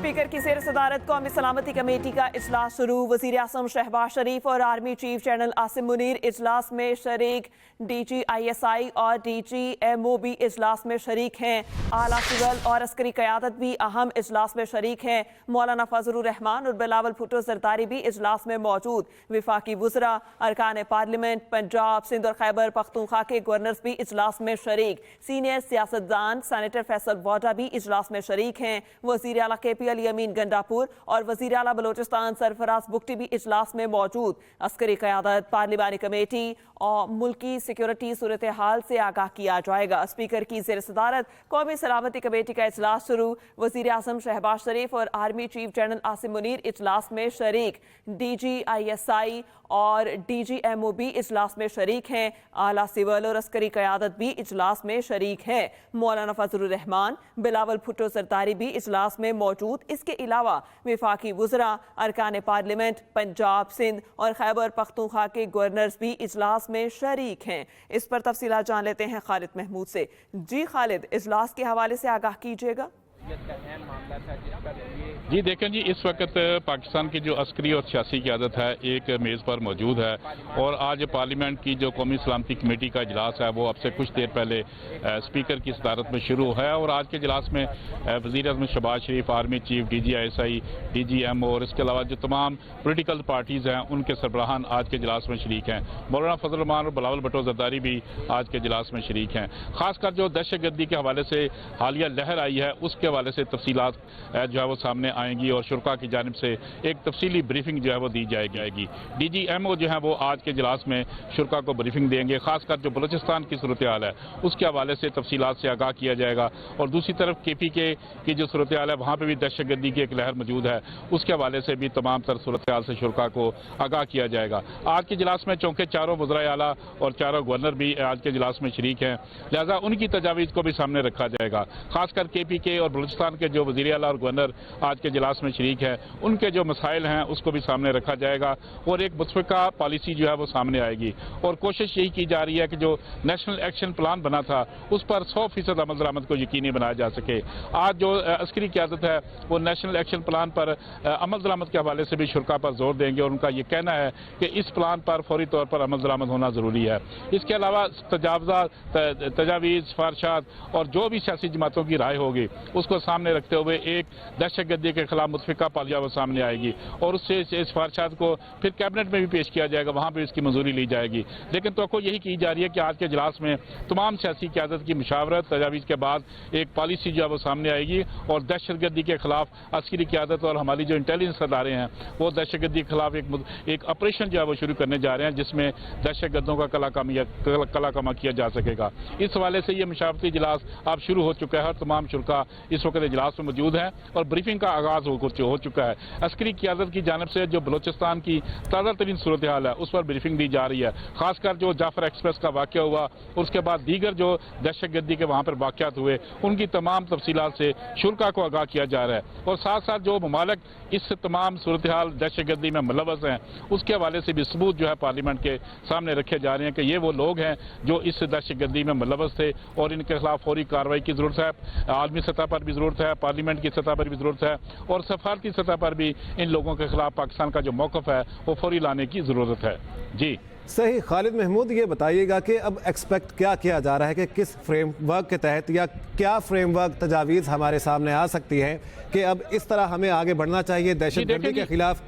Speaker की ज़ेर सदारत कौमी सलामती कमेटी का इजलास शुरू। वज़ीर आज़म शहबाज शरीफ और army chief general Asim Munir इजलास में शरीक। DGISI और DGMO भी इजलास में शरीक हैं। आला सिविल और अस्करी क़यादत भी अहम इजलास में शरीक हैं। मौलाना फजलुर रहमान और बिलावल भुट्टो जरदारी भी इजलास में मौजूद। विफाकी वज़रा, अरकान पार्लियामेंट, पंजाब, सिंध और खैबर पख्तूनख्वा के गवर्नर्स भी इजलास में शरीक। सीनियर सियासतदान सेनेटर फैसल वाडा भी इजलास में शरीक हैं। वज़ीर आला KP अली अमीन गंडापुर और वज़ीर आला बलोचिस्तान सरफराज बुगटी भी इजलास में मौजूद। अस्करी क़यादत, पार्लिमानी कमेटी और मुल्की सिक्योरिटी सूरत हाल से आगाह किया जाएगा। स्पीकर की ज़ेर सदारत कौमी सलामती कमेटी का इजलास शुरू। वज़ीर आज़म शहबाज शरीफ और army chief general Asim Munir इजलास में शरीक। DGISI और DGMO भी इजलास में शरीक हैं। आला सिविल और अस्करी क़यादत भी इजलास में शरीक है। मौलाना फजलुर रहमान, बिलावल भुट्टो जरदारी भी इजलास में मौजूद। इसके अलावा विफाकी वज़रा, अरकान पार्लियामेंट, पंजाब, सिंध और खैबर पख्तूनख्वा के गवर्नर्स भी इजलास में शरीक हैं। इस पर तफसीलात जान लेते हैं खालिद महमूद से। जी खालिद, इजलास के हवाले से आगाह कीजिएगा। जी देखें जी, इस वक्त पाकिस्तान की जो अस्करी और सियासी क़यादत है एक मेज़ पर मौजूद है और आज पार्लियामेंट की जो कौमी सलामती कमेटी का इजलास है वो अब से कुछ देर पहले स्पीकर की सदारत में शुरू है और आज के इजलास में वज़ीर आज़म शहबाज शरीफ, आर्मी चीफ, DGISI, DGMO और इसके अलावा जो तमाम पोलिटिकल पार्टीज़ हैं उनके सरबराहान आज के इजलास में शरीक हैं। मौलाना फजलुर रहमान और बिलावल भुट्टो जरदारी भी आज के इजलास में शरीक हैं। खासकर जो दहशतगर्दी के हवाले से हालिया लहर आई है उसके हवाले से तफसीलात जो है वो सामने आएंगी और शुरा की जानिब से एक तफसीली ब्रीफिंग जो है वो दी जाएगी। DGMO जो है वो आज के इजलास में शुरा को ब्रीफिंग देंगे। खासकर जो बलोचिस्तान की सूरत हाल है उसके हवाले से तफसीलात से आगाह किया जाएगा और दूसरी तरफ KPK की जो सूरत हाल है वहाँ पर भी दहशतगर्दी की एक लहर मौजूद है, उसके हवाले से भी तमाम तर सूरत हाल से शुरा को आगाह किया जाएगा। आज के इजलास में चौंके चारों वज़राए आला और चारों गवर्नर भी आज के इजलास में शरीक हैं, लिहाजा उनकी तजावीज़ को भी सामने रखा जाएगा। खासकर KPK और बलोचिस्तान के जो वज़ीर आला और गवर्नर आज के इजलास में शरीक है उनके जो मसाइल हैं उसको भी सामने रखा जाएगा और एक मुतफ़िका पॉलिसी जो है वो सामने आएगी और कोशिश यही की जा रही है कि जो नेशनल एक्शन प्लान बना था उस पर 100% अमल दरामद को यकीनी बनाया जा सके। आज जो अस्करी क़यादत है वो नेशनल एक्शन प्लान पर अमल दरामद के हवाले से भी शुरा पर जोर देंगे और उनका ये कहना है कि इस प्लान पर फौरी तौर पर अमल दरामद होना ज़रूरी है। इसके अलावा तजावीज़, सिफारिशात और जो भी सियासी जमातों की राय होगी उसको सामने रखते हुए एक दहशतगर्दी के खिलाफ मुतफ़िका पॉलिसी वो सामने आएगी और उससे सिफारिशात को फिर कैबिनेट में भी पेश किया जाएगा, वहाँ पर इसकी मंजूरी ली जाएगी। लेकिन तो यही की जा रही है कि आज के इजलास में तमाम सियासी क़यादत की मुशावरत तजावीज़ के बाद एक पॉलिसी जो है वो सामने आएगी और दहशतगर्दी के खिलाफ अस्करी क़यादत और हमारी जो इंटेलिजेंस अदारे हैं वो दहशतगर्दी के खिलाफ एक ऑपरेशन जो है वो शुरू करने जा रहे हैं जिसमें दहशतगर्दों का कलाकमा किया जा सकेगा। इस हवाले से ये मुशावरती इजलास अब शुरू हो चुका है और तमाम शुरा इस वक्त इजलास में मौजूद हैं और ब्रीफिंग का आगाज हो चुका है। अस्करी क़यादत की जानिब से जो बलोचिस्तान की ताज़ा तरीन सूरत हाल है उस पर ब्रीफिंग दी जा रही है। खासकर जो जाफर एक्सप्रेस का वाक़या हुआ उसके बाद दीगर जो दहशतगर्दी के वहाँ पर वाक़यात हुए उनकी तमाम तफसीलात से शुरा को आगाह किया जा रहा है और साथ साथ जो ममालिक इस तमाम सूरत हाल दहशतगर्दी में मुलव्वस हैं उसके हवाले से भी सबूत जो है पार्लियामेंट के सामने रखे जा रहे हैं कि ये वो लोग हैं जो इस दहशतगर्दी में मुलव्वस थे और इनके खिलाफ फौरी कार्रवाई की ज़रूरत है। आलमी सतह पर भी ज़रूरत है, पार्लियामेंट की सतह पर भी ज़रूरत है और सफारती सतह पर भी इन लोगों के खिलाफ पाकिस्तान का जो मौक़िफ़ है वो फौरी लाने की ज़रूरत है। जी सही। खालिद महमूद, ये बताइएगा कि अब एक्सपेक्ट क्या किया जा रहा है कि किस फ्रेमवर्क के तहत या क्या फ्रेमवर्क तजावीज़ हमारे सामने आ सकती है कि अब इस तरह हमें आगे बढ़ना चाहिए दहशतगर्दी के खिलाफ?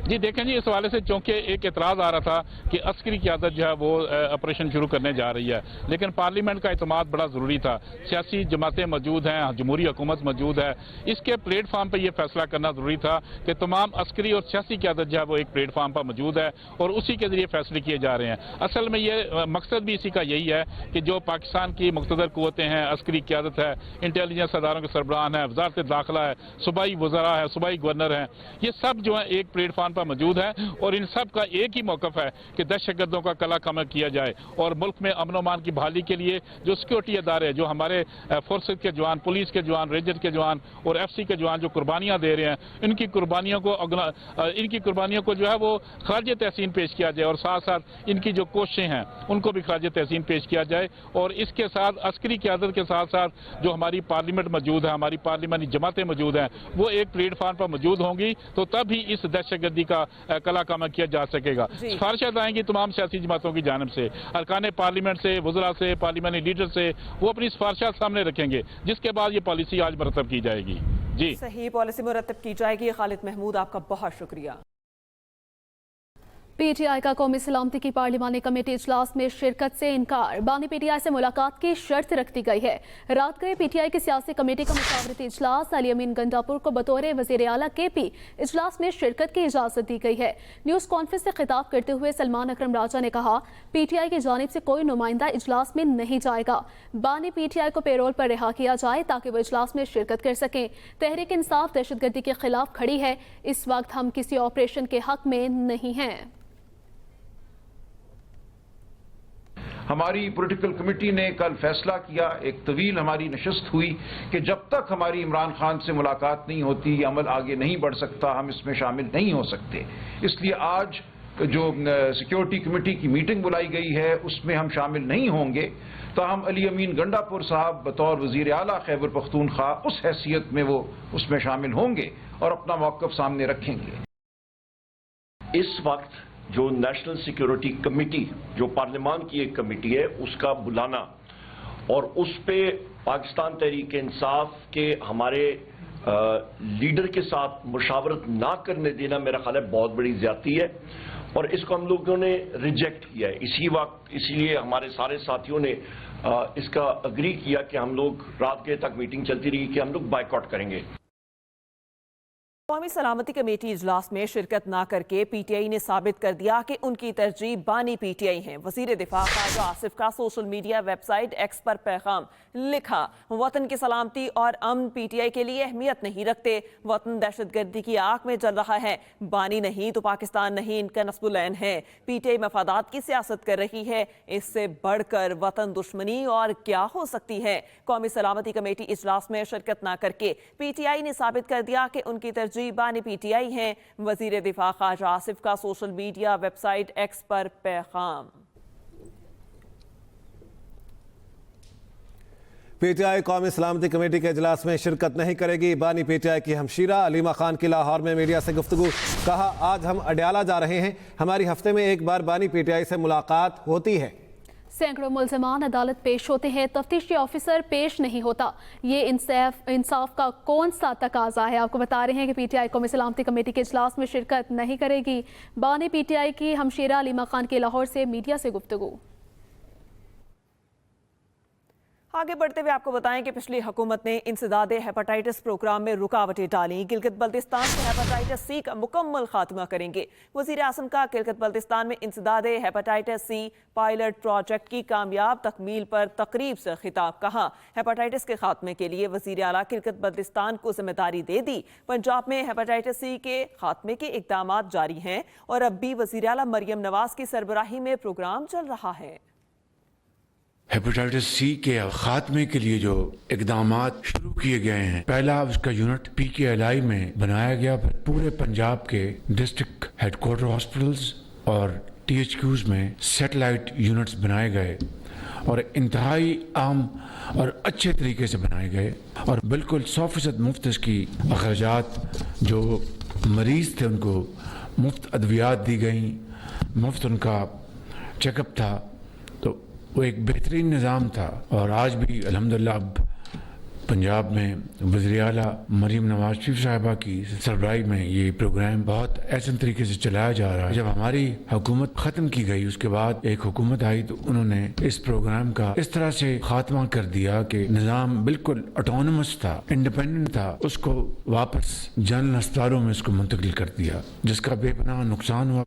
जी देखें जी, इस हवाले से चूँकि एक एतराज़ आ रहा था कि अस्करी क़यादत जो है वो ऑपरेशन शुरू करने जा रही है, लेकिन पार्लियामेंट का इत्मीनान बड़ा ज़रूरी था। सियासी जमातें मौजूद हैं, जमहूरी हुकूमत मौजूद है, इसके प्लेटफार्म पर यह फैसला करना ज़रूरी था कि तमाम अस्करी और सियासी क़यादत जो है वो एक प्लेटफार्म पर मौजूद है और उसी के ज़रिए फैसले किए जा रहे हैं। असल में ये मकसद भी इसी का यही है कि जो पाकिस्तान की मुक़्तदर क़ुव्वतें हैं, अस्करी क़यादत है, इंटेलिजेंस अदारों के सरबराहान है, वज़ारत दाखिला है, सूबाई वज़रा है, सूबाई गवर्नर हैं, ये सब जो है एक प्लेटफार्म पर मौजूद हैं और इन सब का एक ही मौकफ है कि दहशतगर्दों का कला कम किया जाए और मुल्क में अमन अमान की बहाली के लिए जो सिक्योरिटी अदारे, जो हमारे फोर्सेज के जवान, पुलिस के जवान, रेंजर के जवान और FC के जवान जो कुर्बानियां दे रहे हैं, इनकी कुर्बानियों को जो है वो खराज तहसीन पेश किया जाए और साथ साथ इनकी जो कोशिशें हैं उनको भी खराज तहसीन पेश किया जाए। और इसके साथ अस्करी क़यादत के साथ साथ जो हमारी पार्लियामेंट मौजूद है, हमारी पार्लियामानी जमातें मौजूद हैं, वो एक प्लेटफार्म पर मौजूद होंगी, तो तब ही इस दहशतगर्दी का कला कम किया जा सकेगा। सिफारिशें आएंगी तमाम सियासी जमातों की जानिब से, अरकान पार्लियामेंट से, वज़रा से, पार्लियामानी लीडर से, वो अपनी सिफारिशात सामने रखेंगे, जिसके बाद ये पॉलिसी आज मरतब की जाएगी। जी सही पॉलिसी मुरतब की जाएगी। खालिद महमूद, आपका बहुत शुक्रिया। PTI का कौमी सलामती की पार्लिमानी कमेटी इजलास में शिरकत से इनकार। बानी PTI से मुलाकात की शर्त रख दी गई है। रात गए PTI की सियासी कमेटी का मुशावरती इजलास अली अमीन गंडापुर को बतौर वज़ीर आला KP इजलास में शिरकत की इजाज़त दी गई है। न्यूज़ कॉन्फ्रेंस से खिताब करते हुए सलमान अकरम राजा ने कहा, PTI की जानिब से कोई नुमाइंदा इजलास में नहीं जाएगा। बानी PTI को पेरोल पर रिहा किया जाए ताकि वो इजलास में शिरकत कर सकें। तहरीक इंसाफ दहशतगर्दी के खिलाफ खड़ी है। इस वक्त हम किसी ऑपरेशन के हक में नहीं हैं। हमारी पॉलिटिकल कमेटी ने कल फैसला किया, एक तवील हमारी नशस्त हुई कि जब तक हमारी इमरान खान से मुलाकात नहीं होती, ये अमल आगे नहीं बढ़ सकता, हम इसमें शामिल नहीं हो सकते। इसलिए आज जो सिक्योरिटी कमेटी की मीटिंग बुलाई गई है उसमें हम शामिल नहीं होंगे। तो हम अली अमीन गंडापुर साहब बतौर वज़ीर आला खैबर पख्तूनख्वा उस हैसियत में वो उसमें शामिल होंगे और अपना मौक़िफ़ सामने रखेंगे। इस वक्त जो नेशनल सिक्योरिटी कमेटी, जो पार्लियामान की एक कमेटी है, उसका बुलाना और उस पे पाकिस्तान तहरीक इंसाफ के हमारे लीडर के साथ मुशावरत ना करने देना मेरा ख्याल है बहुत बड़ी ज्यादती है और इसको हम लोगों ने रिजेक्ट किया है। इसीलिए हमारे सारे साथियों ने इसका अग्री किया कि हम लोग रात के तक मीटिंग चलती रही कि हम लोग बायकॉट करेंगे। कौमी सलामती कमेटी इजलास में शिरकत न करके PTI ने साबित कर दिया कि उनकी तरजीह बानी PTI हैं। वज़ीर दिफा ख्वाजा आसिफ का सोशल मीडिया वेबसाइट X पर पैगाम लिखा, वतन की सलामती और अमन PTI के लिए अहमियत नहीं रखते। वतन दहशतगर्दी की आग में जल रहा है। बानी नहीं तो पाकिस्तान नहीं, इनका नस्बुलैन है। PTI मफादात की सियासत कर रही है। इससे बढ़कर वतन दुश्मनी और क्या हो सकती है। कौमी सलामती कमेटी इजलास में शिरकत न करके PTI ने साबित कर दिया कि उनकी तरजीह बानी PTI हैं। वजीर दिफा ख्वाजा आसिफ का सोशल मीडिया वेबसाइट X पर पैगाम। PTI कौमी सलामती कमेटी के इजलास में शिरकत नहीं करेगी। बानी PTI की हमशीरा अलीमा खान की लाहौर में मीडिया से गुफ्तगू। कहा, आज हम अडयाला जा रहे हैं, हमारी हफ्ते में एक बार बानी PTI से मुलाकात होती है। सैकड़ों मुल्ज़िमान अदालत पेश होते हैं, तफ्तीशी ऑफिसर पेश नहीं होता। ये इंसाफ का कौन सा तकाजा है। आपको बता रहे हैं कि PTI कौमी सलामती कमेटी के इजलास में शिरकत नहीं करेगी। बानी PTI की हमशीरा अलीमा खान की लाहौर से मीडिया से गुफ्तगू। आगे बढ़ते हुए आपको बताएं कि पिछली हुकूमत ने इंसदादे हेपेटाइटिस प्रोग्राम में रुकावटें डाली। गिलगित बल्तिस्तान से हेपेटाइटिस C का मुकम्मल खात्मा करेंगे। वज़ीर आज़म का गिलगित बल्तिस्तान में इंसदादे हेपेटाइटिस C पायलट प्रोजेक्ट की कामयाब तकमील पर तकरीब से खिताब। कहा, हेपेटाइटिस के खात्मे के लिए वज़ीर आला गिलगित बल्तिस्तान को जिम्मेदारी दे दी। पंजाब में हेपेटाइटिस C के खात्मे के इक़दाम जारी हैं और अब भी वज़ीर आला मरियम नवाज की सरबराही में प्रोग्राम चल रहा है। हेपेटाइटिस C के खात्मे के लिए जो इकदाम शुरू किए गए हैं, पहला उसका यूनिट PKLI में बनाया गया, पूरे पंजाब के डिस्ट्रिक्ट हेडक्वार्टर हॉस्पिटल्स और THQs में सैटेलाइट यूनिट्स बनाए गए और इंतहाई आम और अच्छे तरीके से बनाए गए और बिल्कुल 100% मुफ्त इसकी अखराजात जो मरीज थे उनको मुफ्त अद्वियात दी गई, मुफ्त उनका चेकअप था। तो वो एक बेहतरीन निज़ाम था और आज भी अल्हम्दुलिल्लाह अब पंजाब में वज़ीर आला मरीम नवाज शरीफ साहिबा की सरबराही में ये प्रोग्राम बहुत ऐसे तरीके से चलाया जा रहा है। जब हमारी हुकूमत ख़त्म की गई उसके बाद एक हुकूमत आई तो उन्होंने इस प्रोग्राम का इस तरह से खात्मा कर दिया कि निज़ाम बिल्कुल ऑटोनमस था, इंडिपेंडेंट था, उसको वापस जनरल अस्पतालों में उसको मुंतकिल कर दिया, जिसका बेपनाह नुकसान हुआ।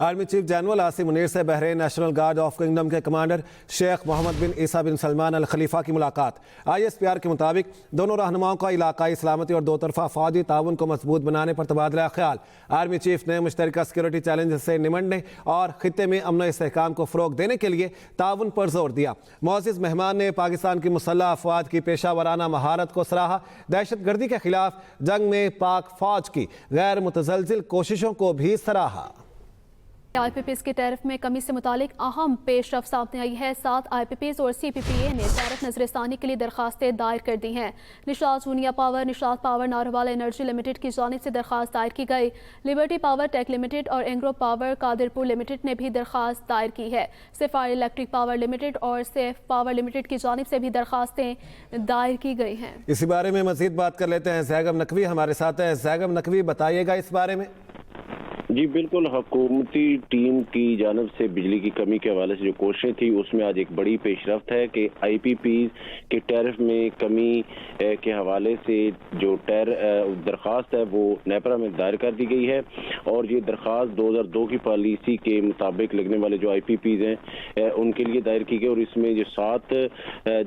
Army chief general Asim Munir से Bahrain national guard of kingdom के commander Sheikh Mohammed bin Isa bin Salman Al Khalifa की मुलाकात। ISPR के मुताबिक दोनों रहनुमाओं का इलाकाई सलामती और दो तरफा फौजी ताउन को मजबूत बनाने पर तबादला ख्याल। आर्मी चीफ ने मुश्तरका सिक्योरिटी चैलेंज से निमटने और खित्ते में अमन इस्तेहकाम को फ़रोग देने के लिए ताउन पर जोर दिया। मुअज़्ज़िज़ मेहमान ने पाकिस्तान की मुसल्लह अफवाज की पेशा वराना महारत को सराहा। दहशत गर्दी के खिलाफ जंग में पाक फौज की गैर मुतज़लज़िल कोशिशों को भी सराहा। IPPs की टैरिफ में कमी से मुतालिक अहम पेशरफ सामने आई है। 7 IPPs और CPPA ने टैरिफ नजरसानी के लिए दरखास्तें दायर कर दी हैं। Nishat Junia power, Nishat power Narowal energy limited की जानिब से दरखास्त दायर की गई। लिबर्टी पावर टेक लिमिटेड और एंग्रो पावर कादिरपुर लिमिटेड ने भी दरखास्त दायर की है। सिफायर इलेक्ट्रिक पावर लिमिटेड और सेफ पावर लिमिटेड की जानिब से भी दरखास्तें दायर की गई हैं। इसी बारे में मजीद बात कर लेते हैं। जैगम नकवी हमारे साथ है। जैगम नकवी, बताइएगा इस बारे में। जी बिल्कुल, हुकूमती टीम की जानब से बिजली की कमी के हवाले से जो कोशिशें थी उसमें आज एक बड़ी पेशरफ्त है कि IPPs के टैरिफ में कमी के हवाले से जो दरख्वास्त है वो नेपरा में दायर कर दी गई है। और ये दरख्वास्त 2002 की पॉलिसी के मुताबिक लगने वाले जो IPPs हैं उनके लिए दायर की गई। और इसमें जो 7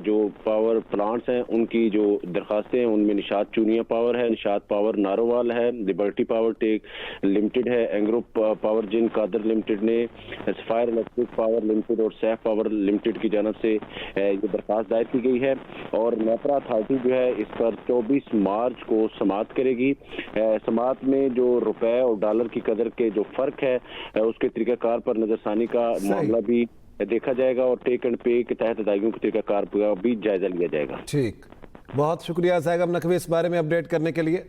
जो पावर प्लांट्स हैं उनकी जो दरख्वास्तें हैं उनमें निशात चूनिया पावर है, निशात पावर नारोवाल है, लिबर्टी पावर टेक लिमिटेड है, एंग्रो पावर जिन कादर लिमिटेड ने, फायर इलेक्ट्रिक पावर लिमिटेड और सैफ पावर लिमिटेड की जानब से ये दरखास्त दायर की गई है। और नेपरा अथॉरिटी जो है इस पर 24 मार्च को समाअत करेगी। समाअत में जो रुपए और डॉलर की कदर के जो फर्क है उसके तरीकाकार पर नजरसानी का मामला भी देखा जाएगा और टेक एंड पे के तहत अदायगियों के तरीकाकार का भी जायजा लिया जाएगा। ठीक, बहुत शुक्रिया जैगम नकवी इस बारे में अपडेट करने के लिए।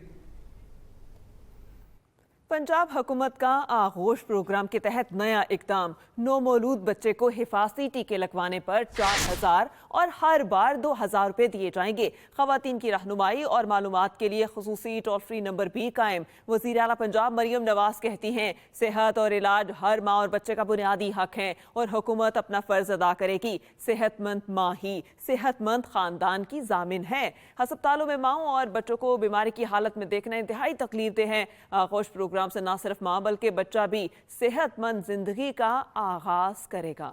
पंजाब हुकूमत का आगोश प्रोग्राम के तहत नया इकदाम, नौमौलूद बच्चे को हिफाजती टीके लगवाने पर 4000 और हर बार 2000 रुपये दिए जाएंगे। खवातीन की रहनुमाई और मालूमात के लिए खुसूसी टोल फ्री नंबर भी कायम। वज़ीर आला पंजाब मरियम नवाज कहती हैं सेहत और इलाज हर माँ और बच्चे का बुनियादी हक है और हुकूमत अपना फ़र्ज अदा करेगी। सेहतमंद माँ ही सेहतमंद ख़ानदान की जामिन है। अस्पतालों में माँ और बच्चों को बीमारी की हालत में देखना इंतहाई तकलीफ दे है। आगोश प्रोग्राम से न सिर्फ मां बल्कि बच्चा भी सेहतमंद जिंदगी का आगाज करेगा।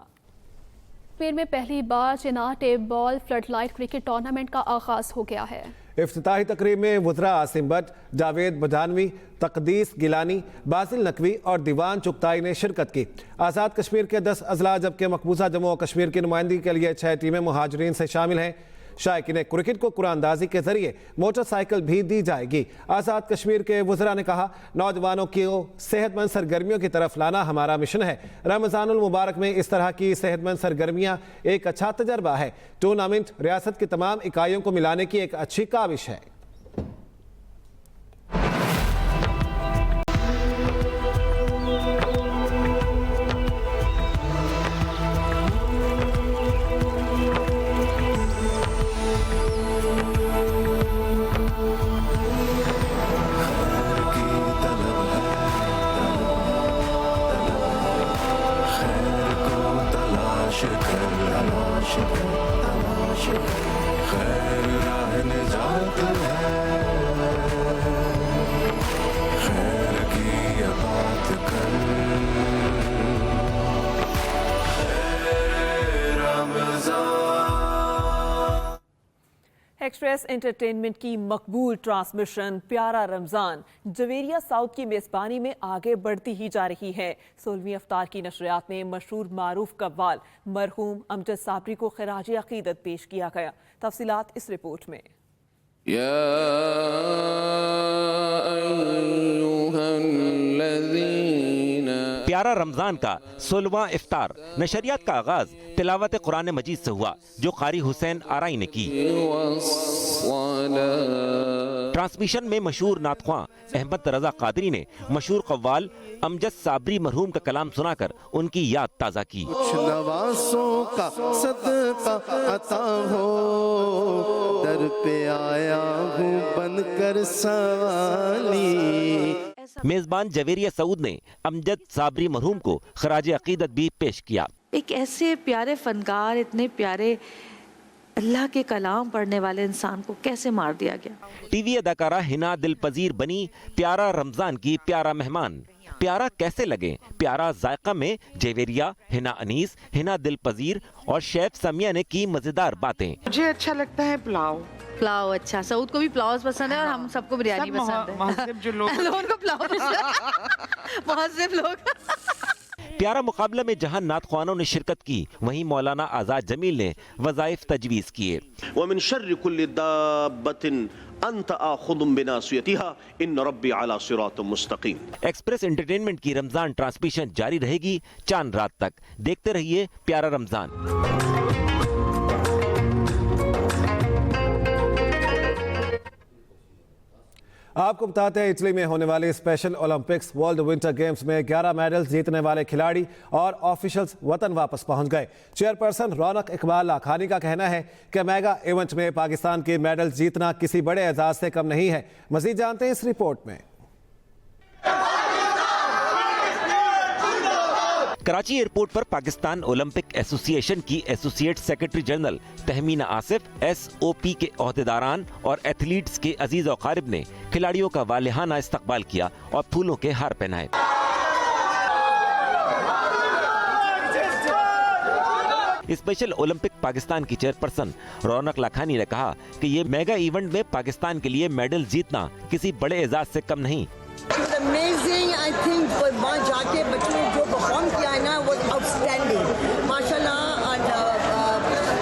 कश्मीर में पहली बार Chinar tape ball floodlight cricket tournament का आगाज हो गया है। इफ्तिताही तकरीब में वज़रा आसिम भट्ट, जावेद बजानवी, तकदीस गिलानी, बासिल नकवी और दीवान चुगताई ने शिरकत की। आज़ाद कश्मीर के 10 अजला जबकि मकबूजा जम्मू और कश्मीर की नुमाइंदगी के लिए 6 टीमें मुहाजिरीन से शामिल हैं। शायकीन क्रिकेट को कुरानदाजी के जरिए मोटरसाइकिल भी दी जाएगी। आज़ाद कश्मीर के वज़रा ने कहा नौजवानों को सेहतमंद सरगर्मियों की तरफ लाना हमारा मिशन है। रमज़ानुल मुबारक में इस तरह की सेहतमंद सरगर्मियां एक अच्छा तजर्बा है। टूर्नामेंट रियासत की तमाम इकाइयों को मिलाने की एक अच्छी काविश है। एक्सप्रेस एंटरटेनमेंट की मकबूल ट्रांसमिशन प्यारा रमज़ान जवेरिया साउथ की मेज़बानी में आगे बढ़ती ही जा रही है। 16वीं अफ्तार की नशरियात में मशहूर मारूफ कव्वाल मरहूम अमजद साबरी को खिराज अकीदत पेश किया गया। तफसीलात इस रिपोर्ट में। प्यारा रमजान का 16वां इफ्तार नशरियात का आगाज तिलावत कुरान मजीद से हुआ जो कारी हुसैन आराई ने की। ट्रांसमिशन में मशहूर नातख्वां अहमद रजा कादरी ने मशहूर कव्वाल अमजद साबरी मरहूम का कलाम सुनाकर उनकी याद ताज़ा की। नवासों का सदका अता हो, दर पे आया हूँ बनकर सवाली। मेजबान जवेरिया सऊद ने अमजद साबरी मरहूम को खराज अकीदत भी पेश किया। एक ऐसे प्यारे फनकार, इतने प्यारे अल्लाह के कलाम पढ़ने वाले इंसान को कैसे मार दिया गया। टीवी अदाकारा हिना दिलपजीर बनी प्यारा रमजान की प्यारा मेहमान। प्यारा कैसे लगे? प्यारा जायका में जेवेरिया, हिना अनीस, हिना दिल पजीर और शेफ समिया ने की मजेदार बातें। मुझे अच्छा लगता है पुलाव। पुलाव अच्छा, सऊद को भी पुलाव पसंद है और हम सबको बिरयानी पसंद है। महज़िब जो लोग उनको पुलाव महज़िब लोग। प्यारा मुकाबला में जहां नात-ख्वानों ने शिरकत की, वहीं मौलाना आजाद जमील ने वज़ाइफ तजवीज़ किए। वमिन शर्रि कुल्लि दाब्बतिन अंत आखुदुम बिनासियतिहा इन रब्बी अला सिरातिम मुस्तकीम। एक्सप्रेस एंटरटेनमेंट की रमजान ट्रांसमिशन जारी रहेगी चांद रात तक। देखते रहिए प्यारा रमजान। आपको बताते हैं इटली में होने वाले special Olympics world winter games में 11 मेडल्स जीतने वाले खिलाड़ी और ऑफिशियल्स वतन वापस पहुंच गए। चेयरपर्सन रौनक इकबाल लाखानी का कहना है कि मेगा इवेंट में पाकिस्तान के मेडल जीतना किसी बड़े एजाज से कम नहीं है। मजीद जानते हैं इस रिपोर्ट में। कराची एयरपोर्ट पर पाकिस्तान ओलंपिक एसोसिएशन की associate secretary general Tahmina Asif, SOP के ओहदेदारान और एथलीट्स के अजीज और कारिब ने खिलाड़ियों का वालिहाना इस्तकबाल किया और फूलों के हार पहनाए। स्पेशल ओलंपिक पाकिस्तान की चेयरपर्सन रौनक लाखानी ने कहा कि ये मेगा इवेंट में पाकिस्तान के लिए मेडल जीतना किसी बड़े एजाज से कम नहीं। Amazing, I think वहाँ जाके बच्चों ने जो परफॉर्म किया है ना वो आउटस्टैंडिंग माशाल्लाह। एंड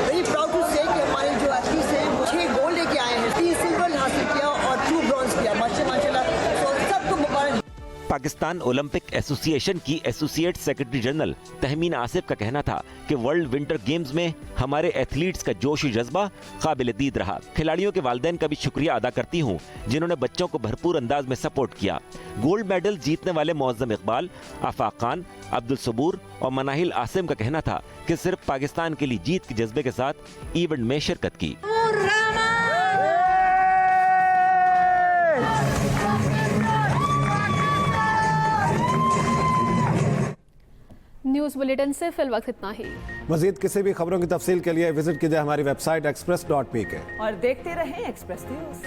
वेरी प्राउड टू से कि हमारे जो एथलीट्स हैं 6 गोल्ड लेके आए हैं, 3 सिल्वर हासिल किया और 2 ब्रॉन्ज किया। माशाल्लाह सबको मुबारक। पाकिस्तान ओलंपिक एसोसिएशन की associate secretary general Tahmina Asif का कहना था कि वर्ल्ड विंटर गेम्स में हमारे एथलीट्स का जोशी जज्बा काबिल दीद रहा। खिलाड़ियों के वालिदैन का भी शुक्रिया अदा करती हूँ जिन्होंने बच्चों को भरपूर अंदाज में सपोर्ट किया। गोल्ड मेडल जीतने वाले मुअज्जम इकबाल, आफाक खान, अब्दुल सबूर और मनाहिल आसिम का कहना था कि सिर्फ पाकिस्तान के लिए जीत के जज्बे के साथ इवेंट में शिरकत की। न्यूज बुलेटिन से फिल वक्त इतना ही। मजीद किसी भी खबरों की तफसील के लिए विजिट कीजिए हमारी वेबसाइट express.pk और देखते रहें एक्सप्रेस न्यूज।